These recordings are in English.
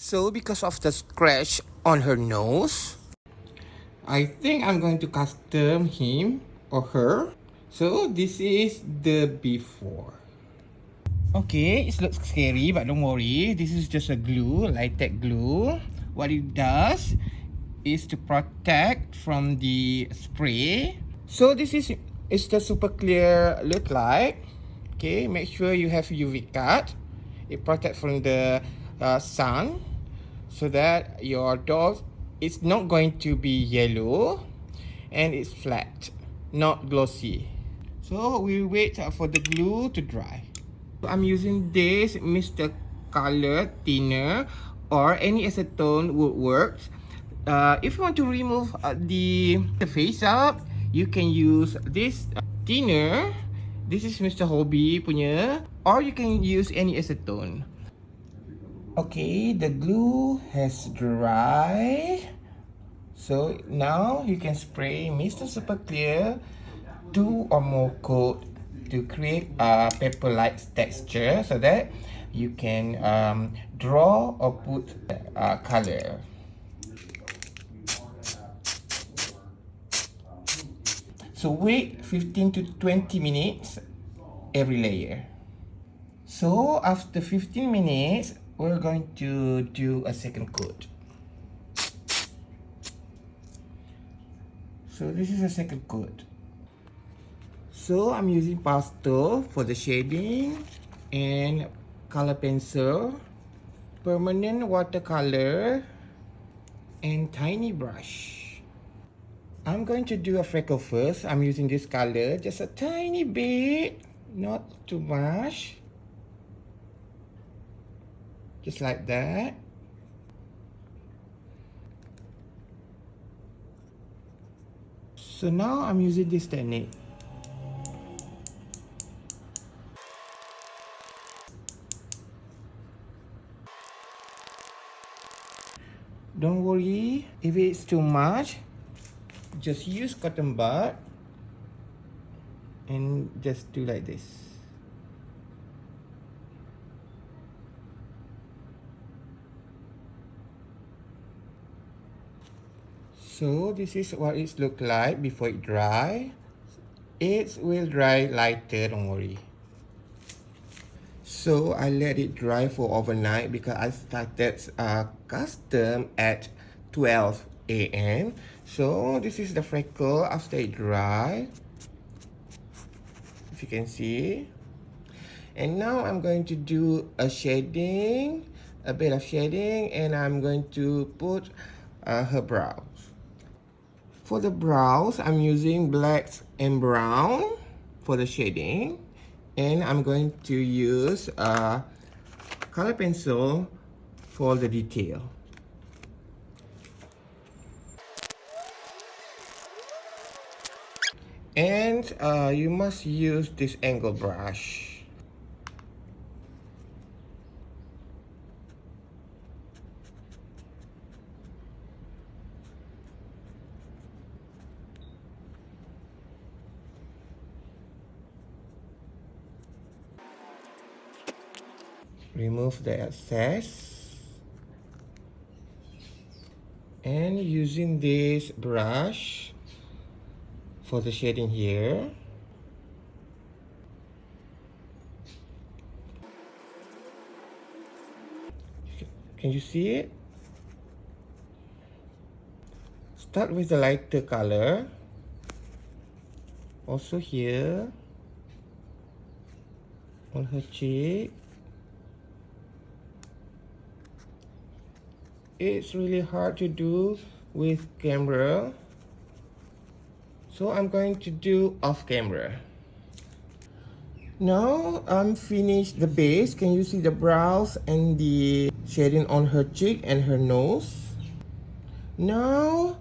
So because of the scratch on her nose, I think I'm going to custom him or her. So this is the before. Okay, it looks scary, but don't worry. This is just a glue, latex glue. What it does is to protect from the spray. So this is the super clear look like. Okay, make sure you have UV cut. It protects from the sun, so that your doll is not going to be yellow and it's flat, not glossy. So we wait for the glue to dry. I'm using this Mr. Color Thinner or any acetone would work. If you want to remove the face up, you can use this thinner. This is Mr. Hobby punya, or you can use any acetone. Okay, the glue has dried. So now you can spray Mr. Super Clear 2 or more coat to create a paper-like texture so that you can draw or put color. So wait 15 to 20 minutes every layer. So after 15 minutes, we're going to do a second coat. So this is a second coat. So I'm using pastel for the shading and color pencil, permanent watercolor, and tiny brush. I'm going to do a freckle first. I'm using this color, just a tiny bit, not too much. Just like that. So now I'm using this technique. Don't worry if it's too much. Just use cotton bud and just do like this. So this is what it looks like before it dry. It will dry lighter, don't worry. So I let it dry for overnight because I started custom at 12 a.m. So this is the freckle after it dry, if you can see. And now I'm going to do a shading, a bit of shading, and I'm going to put her brows. For the brows, I'm using black and brown for the shading. And I'm going to use a color pencil for the detail. And you must use this angle brush. Remove the excess. And using this brush for the shading here. Can you see it? Start with the lighter color. Also here on her cheek. It's really hard to do with camera, so I'm going to do off camera. Now I'm finished the base. Can you see the brows and the shading on her cheek and her nose? Now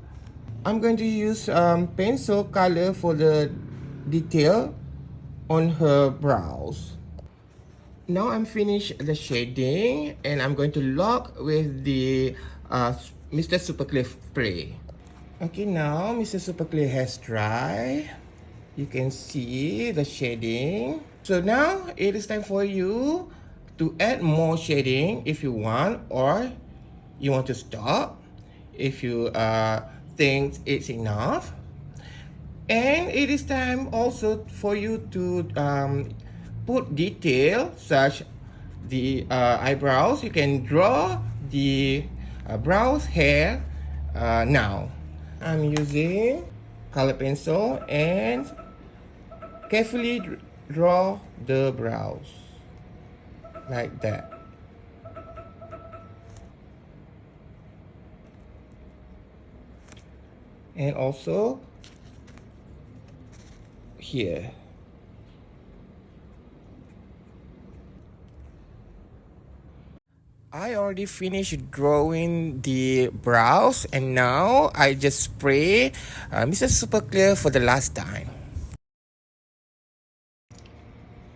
I'm going to use pencil color for the detail on her brows. Now I'm finished the shading and I'm going to lock with the Mr. Super Clear spray. Okay, now Mr. Super Clear has dried. You can see the shading. So now it is time for you to add more shading if you want, or you want to stop if you think it's enough. And it is time also for you to put detail such the eyebrows. You can draw the brows hair now. I'm using color pencil and carefully draw the brows like that. And also here. I already finished drawing the brows and now I just spray Mr. Super Clear for the last time.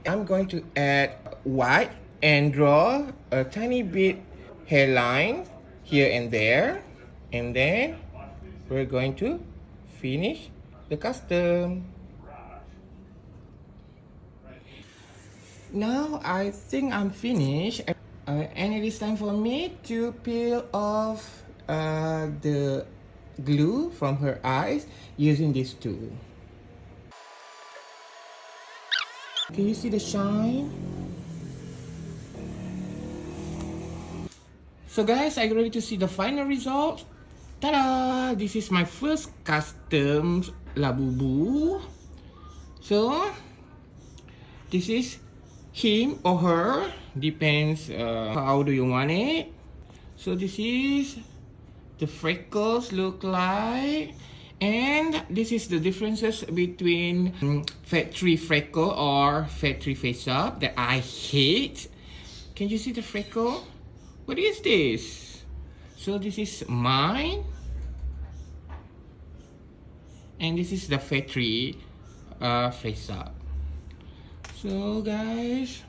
I'm going to add white and draw a tiny bit hairline here and there, and then we're going to finish the custom. Now I think I'm finished, and it is time for me to peel off the glue from her eyes using this tool. Can you see the shine? So guys, are you ready to see the final result? Ta-da! This is my first custom labubu. So, this is him or her, depends how do you want it. So this is the freckles look like, and this is the differences between factory freckle or factory face up that I hate. Can you see the freckle? What is this? So this is mine, and this is the factory face up. So guys,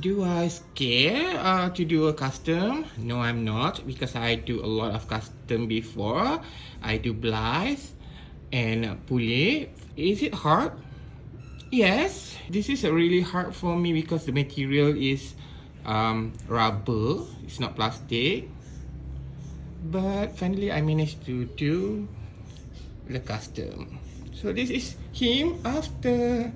do I scare to do a custom? No, I'm not, because I do a lot of custom before. I do Blythe and pulley. Is it hard? Yes, this is really hard for me because the material is rubber. It's not plastic. But finally, I managed to do the custom. So this is him after